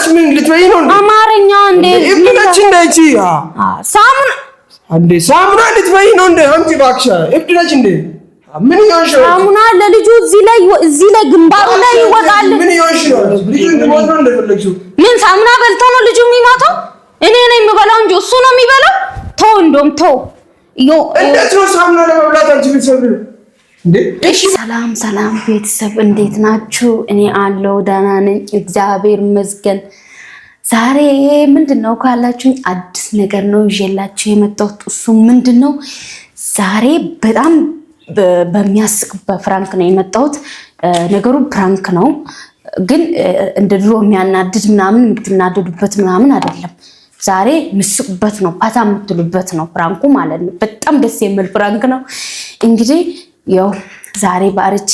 ምን ልትበይ ነው? አማርኛ እንዴ እብድነች እንደቺ ሳሙና አንዴ ሳሙና ልትበይ ነው እንዴ? አንቺ እባክሽ እብድነች እንዴ? ምን ይሆንሽ? ሳሙና ለልጁ እዚህ ላይ ግንባሩ ላይ ይወጣል። ምን ይሆንሽ ነው? ልጁ እንደሞት ነው እንደፈለግሽው። ምን ሳሙና በልቶ ነው ልጁ የሚሞተው? እኔ ነኝ የምበላው እንጂ እሱ ነው የሚበላው? ተው እንደውም ተው። እንዴት ነው ሳሙና ለመብላት አንቺ ብትሰብሪ እንዴ? ሰላም ቤተሰብ እንዴት ናችሁ? እኔ አለው ደህና ነኝ እግዚአብሔር ይመስገን። ዛሬ ምንድነው ካላችሁ አዲስ ነገር ነው ይዤላችሁ የመጣሁት። እሱ ምንድነው ዛሬ በጣም በሚያስቅ በፍራንክ ነው የመጣሁት። ነገሩ ፕራንክ ነው ግን እንደ ድሮ የሚያናድድ ምናምን የምትናደዱበት ምናምን አይደለም። ዛሬ ምስቁበት ነው ፓታ የምትሉበት ነው ፍራንኩ ማለት ነው። በጣም ደስ የሚል ፍራንክ ነው። እንግዲህ ያው ዛሬ ባርች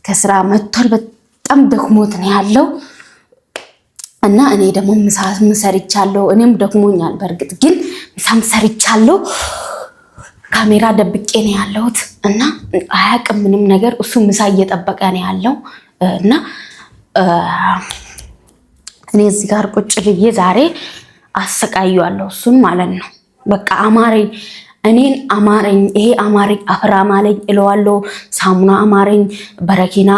ከስራ መጥቷል። በጣም ደክሞት ነው ያለው እና እኔ ደግሞ ምሳም ሰርቻለሁ። እኔም ደክሞኛል በርግጥ ግን ምሳም ሰርቻለሁ። ካሜራ ደብቄ ነው ያለሁት እና አያውቅም ምንም ነገር። እሱ ምሳ እየጠበቀ ነው ያለው እና እኔ እዚህ ጋር ቁጭ ብዬ ዛሬ አሰቃየዋለሁ እሱን ማለት ነው። በቃ አማረኝ፣ እኔን አማረኝ፣ ይሄ አማረኝ፣ አፈራ ማለኝ እለዋለሁ። ሳሙና አማረኝ፣ በረኪና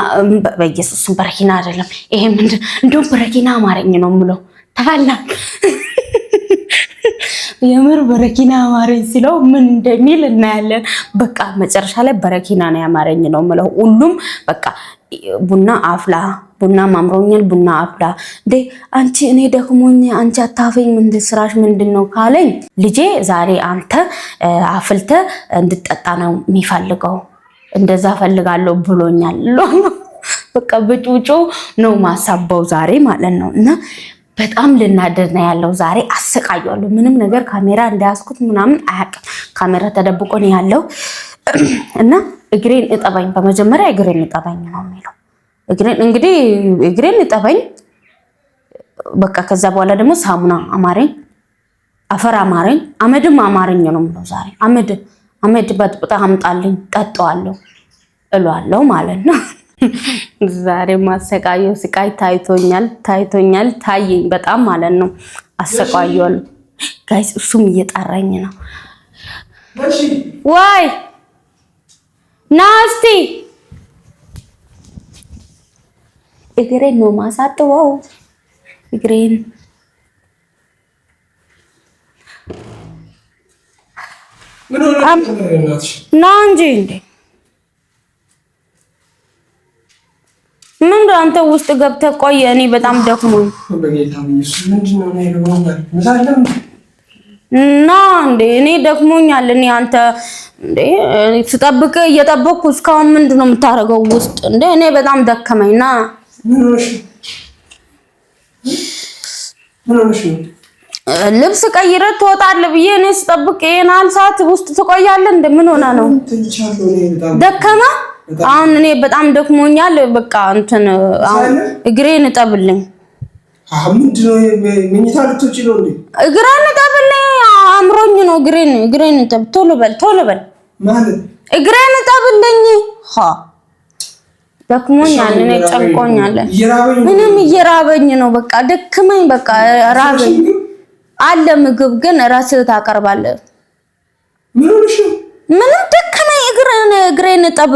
በኢየሱስ በረኪና አይደለም ይሄ ምንድን እንደው በረኪና አማረኝ ነው የምለው። ተባላ የምር በረኪና አማረኝ ሲለው ምን እንደሚል እናያለን። በቃ መጨረሻ ላይ በረኪና ነው ያማረኝ ነው የምለው። ሁሉም በቃ ቡና አፍላ፣ ቡና ማምሮኛል፣ ቡና አፍላ እንዴ አንቺ እኔ ደክሞኝ አንቺ አታፈኝ ምን ስራሽ ምንድነው ካለኝ ልጄ ዛሬ አንተ አፍልተ እንድጠጣ ነው የሚፈልገው እንደዛ ፈልጋለሁ ብሎኛል። በቃ በጩጩ ነው ማሳባው ዛሬ ማለት ነው። እና በጣም ልናደድ ነው ያለው ዛሬ። አሰቃየዋለሁ ምንም ነገር ካሜራ እንዳያስኩት ምናምን አያውቅም። ካሜራ ተደብቆ ነው ያለው እና እግሬን እጠበኝ፣ በመጀመሪያ እግሬን እጠበኝ ነው የሚለው። እግሬን እጠበኝ በቃ። ከዛ በኋላ ደግሞ ሳሙና አማረኝ፣ አፈር አማረኝ፣ አመድም አማረኝ ነው የሚለው ዛሬ። አመድ በጥብጣ አምጣልኝ ጠጣዋለሁ እሏለሁ ማለት ነው። ዛሬ ማሰቃየው ስቃይ ታይቶኛል ታየኝ በጣም ማለት ነው። አሰቃየዋለሁ ጋይስ። እሱም እየጠራኝ ነው። ዋይ ናስቲ እግሬን ነው ማሳጥበው እግሬን ና እንጂ እንዴ ምን አንተ ውስጥ ገብተህ ቆይ። እኔ በጣም ደክሞኝ ና እንዴ እኔ ደክሞኛል። እኔ አንተ እንዴ ስጠብቅ እየጠበቅኩ እስካሁን ምንድነው የምታረገው ውስጥ እንዴ? እኔ በጣም ደከመኝ። ና ልብስ ቀይረህ ትወጣለህ ብዬ እኔ ስጠብቅ ይሄን አል ሰዓት ውስጥ ትቆያለህ እንዴ? ምን ሆነ ነው ደከማ? አሁን እኔ በጣም ደክሞኛል። በቃ እንትን አሁን እግሬን እጠብልኝ። ምንድነው መኝታ ልትወጪ ነው እንዴ? እግሬን እጠብልኝ አምሮኝ ነው። እግሬን እጠብ ቶሎ በል ማለት እግሬን እጠብልኝ። ደክሞኛል፣ እኔ ጨንቆኛል። ምንም እየራበኝ ነው። በቃ ደክመኝ፣ በቃ ራበኝ። አለ ምግብ ግን ራስህ ታቀርባለህ። ምንም ደከመኝ። እግሬን እጠብ።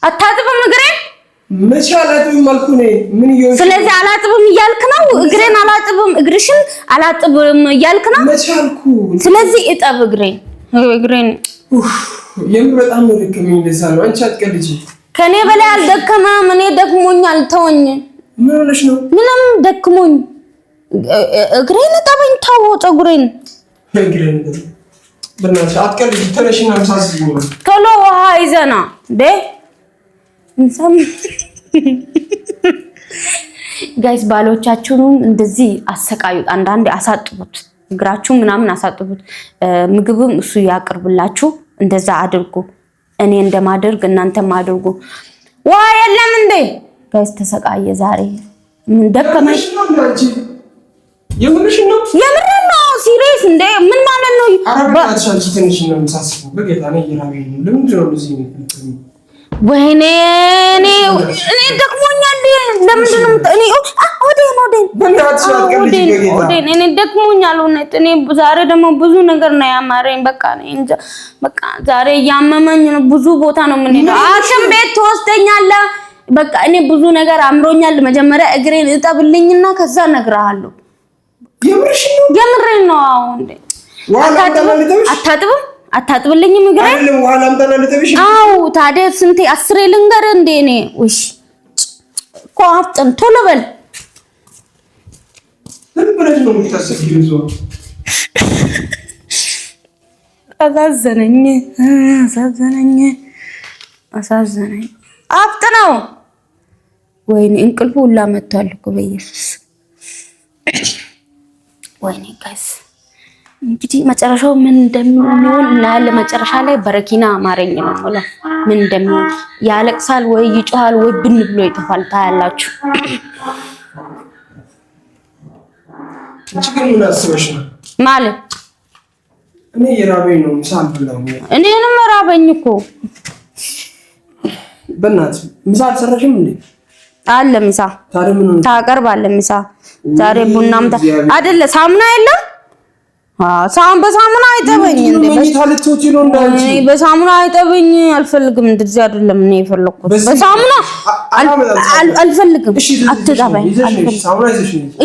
አታጥብም እግሬን? መቼ አላጥብም አልኩ ነኝ። ምን ይሆን? ስለዚህ አላጥብም እያልክ ነው? እግሬን አላጥብም፣ እግርሽን አላጥብም እያልክ ነው? መቼ አልኩ? ስለዚህ እጠብ እግሬን። የምን በጣም ነው ደከመኝ። እንደዛ ነው። አንቺ አትቀልጂ። ከኔ በላይ አልደከመም። እኔ ደክሞኛል፣ ተወኝ። ምን ሆነሽ ነው? ምንም ደክሞኝ። እግሬን እጠበኝ። ታው ፀጉሬን እግሬን በእናትሽ አትቀልጂ። ተነሽና ምሳስ ይሁን። ቶሎ ውሃ ይዘና ደ እንሰም ጋይስ ባሎቻችሁን እንደዚህ አሰቃዩት። አንዳንዴ አሳጥቡት፣ እግራችሁ ምናምን አሳጥቡት። ምግብም እሱ ያቀርብላችሁ። እንደዛ አድርጉ። እኔ እንደማደርግ እናንተም አድርጉ። ውሃ የለም እንዴ ጋይስ? ተሰቃየ ዛሬ። ምን ደከመሽ? የምርሽ ነው? የምር ነው። ሲሪየስ እንዴ? ምን ማለት ነው? አረጋግጣችሁ ትንሽ ነው የምሳስበው። በጌታ ነው ይራበኝ። ለምን ነው እዚህ ነው? ወይኔ እኔ ደክሞኛል። ለምንድን ነው እኔ ኦዴን እኔ ደክሞኛል እውነት። እኔ ዛሬ ደግሞ ብዙ ነገር ነው ያማረኝ። በቃ እንጃ በቃ ዛሬ ያመመኝ ነው። ብዙ ቦታ ነው የምንሄደው። ሐኪም ቤት ትወስደኛለህ። በቃ እኔ ብዙ ነገር አምሮኛል። መጀመሪያ እግሬን እጠብልኝና ከዛ እነግርሃለሁ። የምሬን ነው። አሁን አታጥብልኝም እግሬን? አዎ ታዲያ ስንቴ አስሬ ልንገርህ እንዴ? እኔ እሺ እኮ አፍጥን ቶሎ በል። አሳዘነኝ። አፍጥነው። ወይኔ እንቅልፉ ሁላ መጥቷል እኮ በኢየሱስ። ወይኔ ጋይስ እንግዲህ መጨረሻው ምን እንደሚሆን እናያለን። መጨረሻ ላይ በረኪና አማረኝ ነው ማለት ምን እንደሚሆን ያለቅሳል ወይ ይጮሃል ወይ ብን ብሎ ይተፋል። ታያላችሁ። ችግር ምን አስበሽ ነው ማለት? እኔ የራበኝ ነው ምሳ አልበላሁም። እኔንም ራበኝ እኮ። በእናትህ ምሳ አልሰራሽም እንዴ? አለ ምሳ ታቀርባለህ። ምሳ ዛሬ ቡናም አይደለ ሳሙና የለም። በሳሙና አይጠበኝ እንዴ? በሳሙና አይጠበኝ አልፈልግም። እንደዚህ አይደለም እኔ የፈለኩት። በሳሙና አልፈልግም። አትጠበኝ።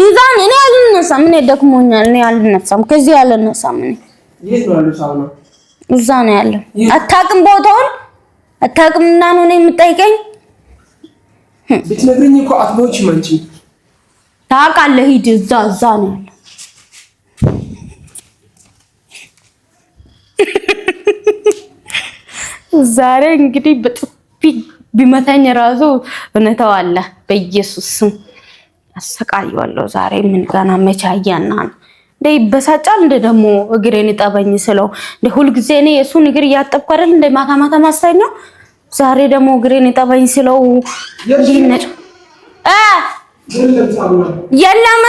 ይዛን እኔ አልነሳም። እኔ ደክሞኛል። እኔ አልነሳም። ከዚህ አልነሳም። እኔ የት ነው ያለው ሳሙና? እዛ ነው ያለው። አታውቅም ቦታውን? አታውቅም እና ነው የምጠይቀኝ? ብትነግሪኝ እኮ አትሞችም አንቺ። ታውቃለህ። ሂድ እዛ ነው ያለው። ዛሬ እንግዲህ በጥፊ ቢመታኝ ራሱ እውነታው አለ። በኢየሱስ ስም አሰቃየዋለሁ ዛሬ። ምን ጋና መቻያና እንደ ይበሳጫል። እንደ ደግሞ እግሬን ጠበኝ ስለው እንደ ሁሉ ጊዜ እኔ የሱን እግር እያጠብኩ አይደል እንደ ማታ ማስተኛ። ዛሬ ደግሞ እግሬን ጠበኝ ስለው ይነጭ የለም።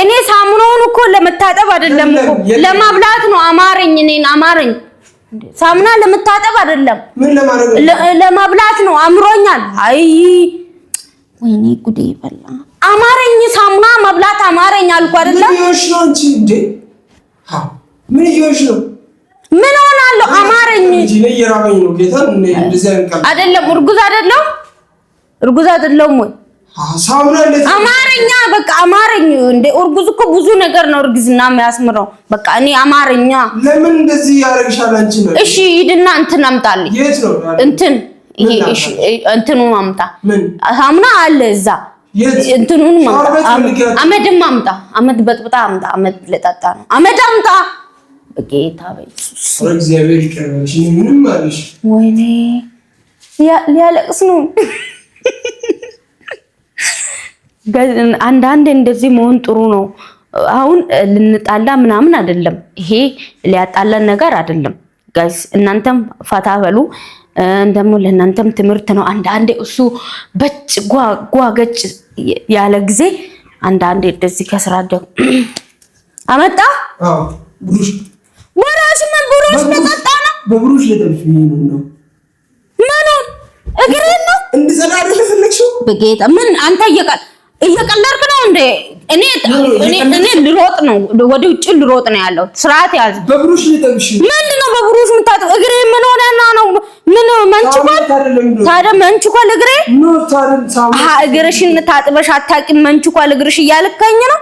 እኔ ሳሙናውን እኮ ለመታጠብ አይደለም እኮ ለማብላት ነው። አማረኝ። ሳሙና ለመታጠብ አይደለም ለማብላት ነው። አምሮኛል። አይ ወይኔ ጉዴ በላ። አማረኝ። ሳሙና መብላት አማረኝ አልኩ አይደለም? ምን ሆናለሁ? አማረኝ አይደለም? እርጉዝ አይደለም ወይ? አማረኛ በቃ አማረኝ። እንደ እርጉዝ እኮ ብዙ ነገር ነው እርግዝና የሚያስምረው። በቃ እኔ አማረኛ። ለምን እንደዚህ ያደርግሻል አንቺ ነው? እሺ ሂድና እንትን አምጣልኝ። የት ነው ይሄ እሺ እንትኑ አምጣ። ሳሙና አለ እዛ። እንትኑን አምጣ። አመድም አምጣ። አመድ በጥብጣ አምጣ። አመድ ለጣጣ ነው። አመድ አምጣ። በጌታ በኢየሱስ እግዚአብሔር ይቀርብሽ። ምንም አለሽ? ወይኔ ሊያለቅስ ነው። አንዳንዴ እንደዚህ መሆን ጥሩ ነው። አሁን ልንጣላ ምናምን አይደለም። ይሄ ሊያጣላን ነገር አይደለም። ጋይስ እናንተም ፈታ በሉ። እንደሞ ለእናንተም ትምህርት ነው። አንዳንዴ እሱ በጭ ጓገጭ ያለ ጊዜ አንዳንዴ እንደዚህ ከስራ ደው አመጣ። ብሩሽ ወራሽ ምን ብሩሽ ተቀጣ ነው? በብሩሽ ለደብሽ ነው ማን እግሬን ነው እንድሰራር ለፈለግሽው? በጌታ ምን አንተ እየቀለድክ ነው እንዴ? እኔ ልሮጥ ነው፣ ወደ ውጭ ልሮጥ ነው ያለው። ስርዓት ያዝ። በብሩሽ ልጠብሽ። ምንድነው በብሩሽ የምታጠብ? እግሬ ምን ሆነና ነው? ምን መንችኳል? ታዲያ መንችኳል እግሬ? እግርሽን ታጥበሽ አታውቂም? መንችኳል እግርሽ እያልከኝ ነው?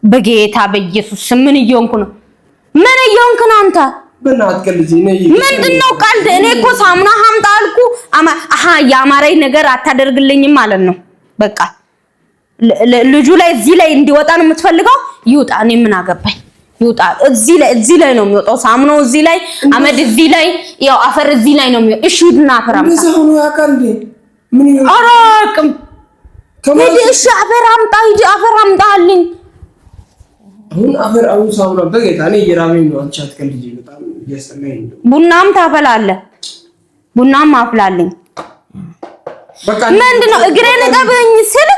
በጌታ በኢየሱስ ምን እየሆንኩ ነው? ምን እየሆንክ ነው አንተ? ምንድነው ቀልድ? እኔ እኮ ሳሙና አምጣ አልኩ። ያማረኝ ነገር አታደርግልኝም ማለት ነው። በቃ ልጁ ላይ እዚህ ላይ እንዲወጣ ነው የምትፈልገው? ይውጣ። እኔ ምን አገባኝ? ይውጣ። እዚህ ላይ ነው የሚወጣው። ሳሙናው እዚህ ላይ፣ አመድ እዚህ ላይ፣ ያው አፈር እዚህ ላይ ነው የሚወጣው። እሺ ሂድና አፈር አምጣ። አራቅም እሺ አፈር አምጣ። ሂድ አፈር አምጣልኝ። አሁን ሳሙና በጌታ እኔ እየራበኝ ነው። አንቺ አትቀልጂ። በጣም እያሰማኝ ነው። ቡናም ታፈላለህ? ቡናም አፍላልኝ። በቃ ምንድነው እግሬን ጠብኝ ስል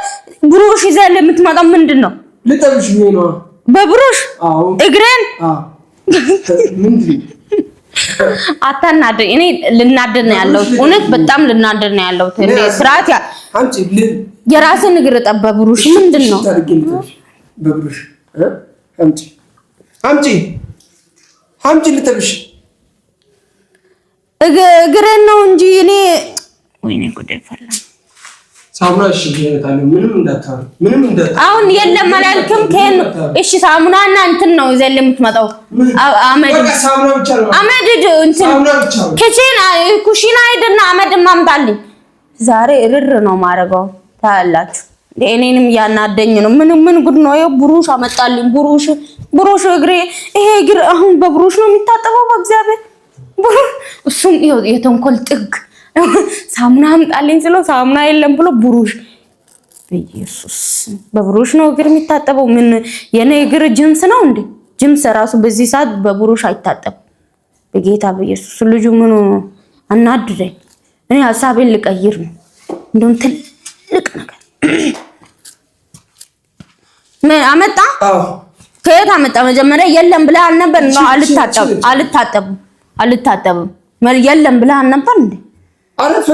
ብሩሽ ይዘህ የምትመጣው ምንድነው? ልጠብሽ ነው በብሩሽ? አዎ እግሬን? አዎ ምንድነው? አታናደኝ። እኔ ልናደድ ነው ያለው። እውነት በጣም ልናደድ ነው ያለው። እንዴ ስርዓት አንቺ የራስን እግር ጠባ ብሩሽ ምንድነው? በብሩሽ አምጪ ልጠብሽ እግሬን ነው እንጂ እኔ ወይኔ ጉዴ ፈላ። ሳሙና እሺ ይሄታል ምንም እንዳታሩ አሁን የለም አላልክም ከን እሺ ሳሙናና እንትን ነው ይዘል የምትመጣው አመድ ሳሙና ብቻ ነው አመድ እንትን ሳሙና ብቻ ነው ኪችን ኩሽና ሄድና አመድ ማምጣልኝ ዛሬ እርር ነው ማረጋው ታላችሁ እኔንም ያናደኝ ነው ምን ጉድ ነው ይሄ ብሩሽ አመጣልኝ ብሩሽ እግሬ ይሄ እግር አሁን በብሩሽ ነው የሚታጠበው በእግዚአብሔር እሱም የተንኮል ጥግ ሳሙና አምጣልኝ ስለው ሳሙና የለም ብሎ ብሩሽ በኢየሱስ በብሩሽ ነው እግር የሚታጠበው ምን የኔ እግር ጅንስ ነው እንዴ ጅንስ ራሱ በዚህ ሰዓት በብሩሽ አይታጠብ በጌታ በኢየሱስ ልጁ ምን አናድደኝ እኔ ሐሳቤን ልቀይር ነው እንደውም ትልቅ ነገር ምን አመጣ ከየት አመጣ መጀመሪያ የለም ብለህ አልነበር ነው አልታጠብም የለም ብለህ አልነበር እንዴ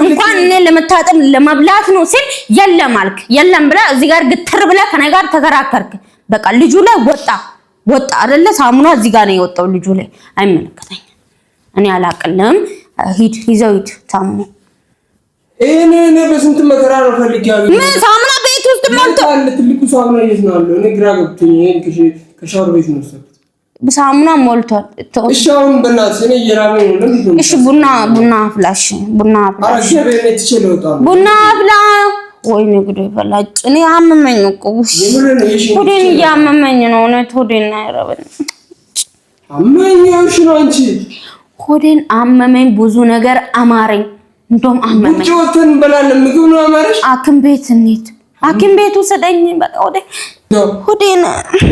እንኳን እኔ ለመታጠብ ለመብላት ነው ሲል የለም አልክ የለም ብለህ እዚህ ጋር ግትር ብለህ ከኔ ጋር ተከራከርክ በቃ ልጁ ላይ ወጣ አይደለ ሳሙና እዚህ ጋር ነው የወጣው ልጁ ላይ አይመለከተኝም እኔ አላቀለም ይዘው ታሙ እኔ በስንት መከራ ነው ፈልጊያለሁ ምን ሳሙና ቤት ውስጥ ሞልቶ ትልቁ ሳሙና የት ነው ያለው እኔ ግራ ገብቶኝ ከሻወር ቤት ነው ሰጥ ሳሙና ሞልቷል እሺ አሁን በእናትህ እኔ እየራበኝ ነው ለምን እሺ ቡና ፍላሽ ቡና ፍላ ወይኔ ጉዴ ፈላጭ እኔ አመመኝ እኮ ሆዴን እያመመኝ ነው እውነት ሆዴን አይረበኝ አመመኝሽ ነው አንቺ ሆዴን አመመኝ ብዙ ነገር አማረኝ እንደውም አመመኝ ውጭ ወተን በላለን ምግብ ነው አማረሽ ሐኪም ቤቱ ሰደኝ በቃ ሆዴን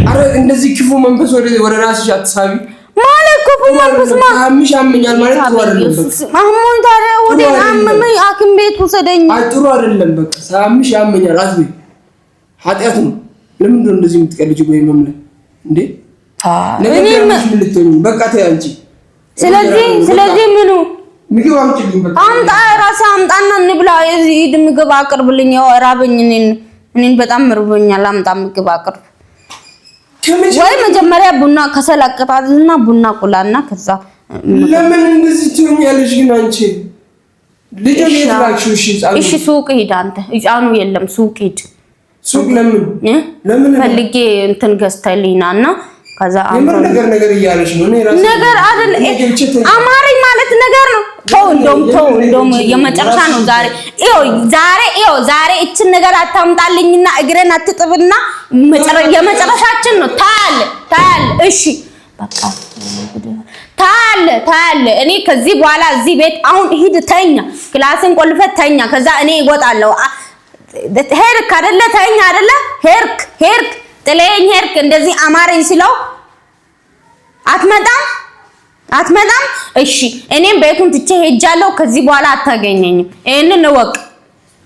አረ እንደዚህ ክፉ መንፈስ ወደ ራስሽ አትሳቢ ማለት ክፉ መንፈስ ማምሽ አመኛል ማለት ጥሩ አይደለም አሁን ታዲያ ሆዴን አመመኝ ሐኪም ቤቱ ሰደኝ ጥሩ አይደለም በቃ ሳምሽ ያመኛል አትበይ ኃጢአት ነው ለምን ነው እንደዚህ የምትቀልጂው ወይ መምለ እንዴ እኔ ምን ልትሆኚ በቃ ተይ አንቺ ስለዚህ ምኑ ምግብ አምጪልኝ በቃ አምጣ ራስ አምጣና እንብላ እዚህ ምግብ አቅርብልኝ ያው ራበኝ እኔን በጣም ምርቦኛል አምጣ ምግብ አቅርብ ወይ መጀመሪያ ቡና ከሰላቀጣልና ቡና ቁላና ከዛ ለምን እንደዚህ ትሆኛለሽ ግን አንቺ ልጅ የትራክሽው እሺ ሱቅ ሂድ አንተ ህፃኑ የለም ሱቅ ሂድ ሱቅ ለምን ፈልጌ እንትን ገዝተልኝና ከዛ ነገር እያለሽ ነው እኔ ራሴ ነገር አይደል አማሪ ማለት ነገር ነው እንደውም የመጨረሻ ነው ዛሬ እቺን ነገር አታምጣልኝና እግሬን አትጥብና የመጨረሻችን ነው ታያለ እሺ በቃ ታያለ እኔ ከዚህ በኋላ እዚህ ቤት አሁን ሂድ ተኛ ክላስን ቆልፈት ተኛ ከዛ እኔ እወጣለሁ ሄርክ አይደለ ተኛ አይደለ ሄርክ ጥለኝ ሄርክ እንደዚህ አማረኝ ሲለው አትመጣም እሺ እኔም ቤቱን ትቼ ሄጃለሁ ከዚህ በኋላ አታገኘኝም ይሄንን ወቅ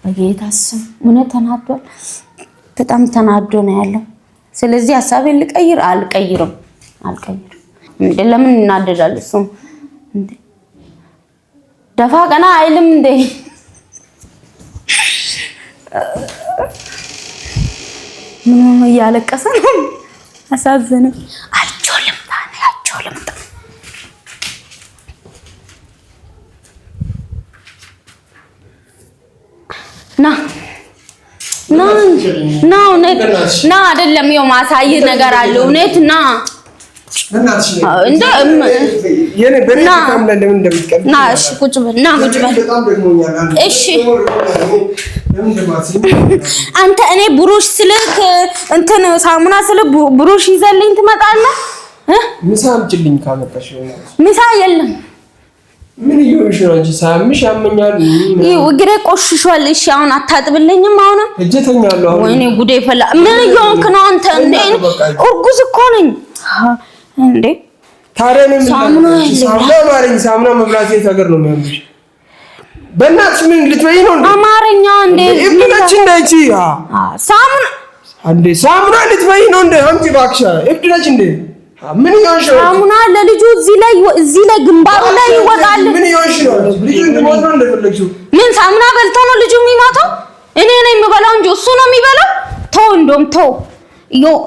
በጌታስ ምን ተናዷል በጣም ተናዶ ነው ያለው ስለዚህ ሐሳቤን ልቀይር አልቀይርም እንዴ ለምን እናደዳል እሱ እንዴ ደፋ ቀና አይልም እንዴ ምን ያለቀሰ ነው አሳዘነ አልቾልም ና አይደለም ይኸው ማሳይ ነገር አለ እውነት ና እንደ የኔ በረካም ለምን እንደምትቀር ና እሺ ቁጭ በል እሺ አንተ እኔ ብሩሽ ስልክ እንትን ሳሙና ስልክ ብሩሽ ይዘልኝ ትመጣለህ ምሳ አምጪልኝ ካመጣሽ ምሳ የለም ምን ይሆንሽ ነው እንጂ ሳምሽ ያመኛል እግሬ ቆሽሿል እሺ አሁን አታጥብልኝም አሁን እጀተኛለሁ አሁን ወይኔ ጉዴ ፈላ ምን ይሆንክ ነው አንተ እንዴ እርጉዝ እኮ ነኝ እንዴ ታረንም ሳሙና መብላት የታገር ነው የሚያምሽ በእናትሽ ምን ልትበይ ነው እንዴ አማርኛ እንዴ እብድነች እንደቺ ሳሙና ልትበይ ነው እንዴ አምጪ ባክሻ እብድነች እንዴ ምን ይሆንሽ ነው ሳሙና ለልጁ እዚህ ላይ ግንባሩ ላይ ይወጣል ምን ይሆንሽ ነው ልጁ እንደሞት ነው እንደፈለግሽው ምን ሳሙና በልቶ ነው ልጁ የሚሞተው እኔ ነኝ የምበላው እንጂ እሱ ነው የሚበላው። ተው እንደውም ተው።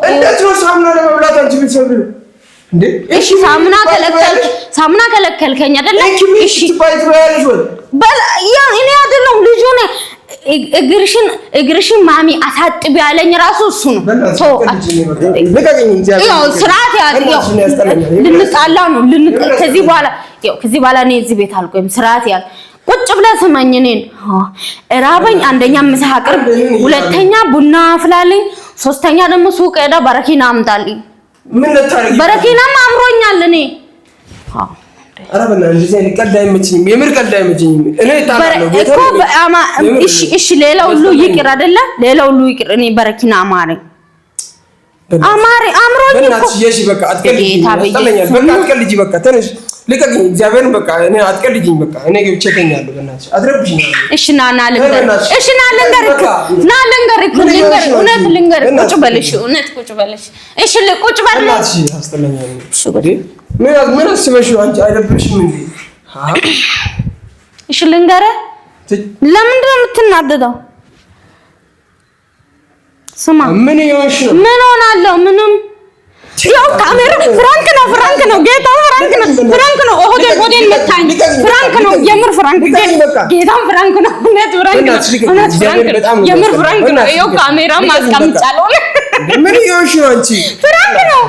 እንዴት ነው ሳሙና ለመብላት አንቺ ብትሰብሪ እንዴ? እሺ ሳሙና ከለከልከኝ አይደለ? እሺ በላ እኔ አይደለም ልጁ ነው። እግርሽን ማሚ አሳጥቢ ያለኝ ራሱ እሱ ነው። ተው ስርዓት ያለው ልንጣላ ነው። ከዚህ በኋላ እኔ እዚህ ቤት አልቆይም። ስርዓት ያለው ቁጭ ብለህ ስማኝ። እኔን እራበኝ፣ አንደኛ ምሳ አቅርብ፣ ሁለተኛ ቡና አፍላልኝ፣ ሶስተኛ ደግሞ ሱቅ ሄዳ በረኪና አምጣልኝ። ምን ልታረጊ? በረኪናም አምሮኛል። እኔ አረበና እንደዚህ አይነት ቀልድ አይመችኝም። የምር ቀልድ አይመችኝም። እኔ ታላለሁ እኮ እሺ ሌላው ሁሉ ይቅር አይደለ? ሌላው ሁሉ ይቅር። እኔ በረኪና አምሮኝ በእናትሽ እሺ፣ በቃ አትቀልጂ። በቃ አትቀልጂ። በቃ ተነሽ ልቀቅኝ። እግዚአብሔርን በቃ እኔ አትቀልጂኝ። በቃ እኔ ገብቼ እተኛለሁ። በእናትሽ አትረብሽኝ። እሺ ና ልንገርህ። እሺ ና ልንገርህ። እውነት ልንገርህ። ቁጭ በልሽ። እውነት ቁጭ በልሽ። እሺ ቁጭ በል። በእናትሽ አስጠላኛለሽ። ምን አስበሽ አንቺ? አይደብርሽም እንዴ? እሺ ልንገርህ። ለምንድን ነው የምትናደደው? ስማ ምን ይሆንሽ ነው? ምን ሆናለሁ? ምንም ያው ካሜራ ፍራንክ ነው። ጌታ ፍራንክ ነው። ሆዴን መታኝ። ፍራንክ ነው። የምር ፍራንክ ጌታም ፍራንክ ነው። እውነት ፍራንክ ነው። የምር ፍራንክ ነው። ያው ካሜራ ማስቀምጫለሁ። ምን ይሆንሽ ነው አንቺ? ፍራንክ ነው።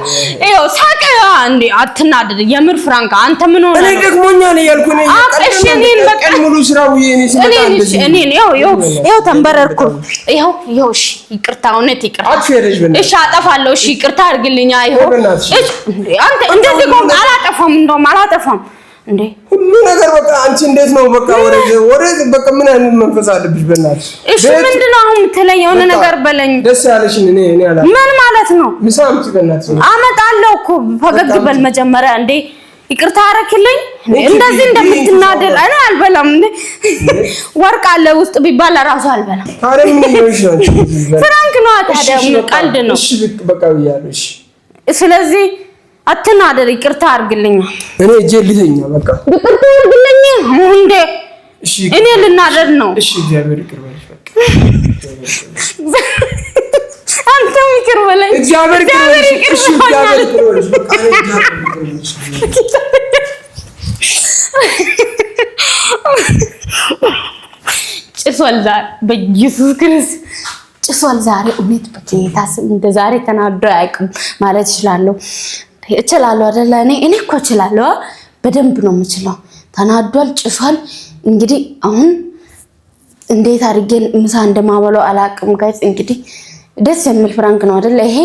ያው ሳቀ እንዴ? አትናደድ። የምር ፍራንክ። አንተ ምን ሆነ? እኔ ደግሞኛል እያልኩ ነው። እሺ እኔን በቃ ሙሉ ስራው የኔ ስመጣ እንደዚህ እኔን ያው ተንበረርኩ። ያው እሺ ይቅርታ፣ እውነት ይቅርታ። አትፈረጅ በእናትሽ። እሺ አጠፋለሁ። እሺ ይቅርታ አድርግልኝ። አንተ እንደዚህ ቆም። አላጠፋም እንዴ ሁሉ ነገር በቃ አንቺ እንዴት ነው በቃ ወሬ በቃ ምን አይነት መንፈስ አለብሽ? በእናትሽ እሺ ምንድነው አሁን የምትለኝ? የሆነ ነገር በለኝ። ደስ ያለሽን እኔ አላ ምን ማለት ነው? ምሳ አምጪ በእናትሽ። አመጣለሁ እኮ ፈገግ በል መጀመሪያ። እንዴ ይቅርታ አደረክልኝ። እንደዚህ እንደምትናደድ አይደል? አልበላም እንዴ ወርቅ አለ ውስጥ ቢባል ራሱ አልበላም። ታዲያ ምን ይሆንሽ ነው? ፍራንክ ነው። ታዲያ ቀልድ ነው። እሺ በቃ ብያለሁ። እሺ ስለዚህ አትናደድ። ይቅርታ አድርግልኝ። እኔ እጄ ልተኛ በቃ ይቅርታ አድርግልኝ እንዴ። እሺ እኔ ልናደድ ነው። እሺ እግዚአብሔር ይቅር በልሽ በቃ። አንተም ይቅር በለኝ። እግዚአብሔር ይቅር በልሽ። እሺ እግዚአብሔር ይቅር በልሽ በቃ። ጭሷል ዛሬ በኢየሱስ ክርስቶስ ጭሷል ዛሬ። እውነት በጌታ ስም እንደ ዛሬ ተናዶ አያውቅም ማለት እችላለሁ አይደለ? እኔ እኮ እችላለሁ፣ በደንብ ነው የምችለው። ተናዷል፣ ጭሷል። እንግዲህ አሁን እንዴት አድርጌ ምሳ እንደማበለው አላውቅም ጋይስ። እንግዲህ ደስ የሚል ፍራንክ ነው አይደለ? ይሄ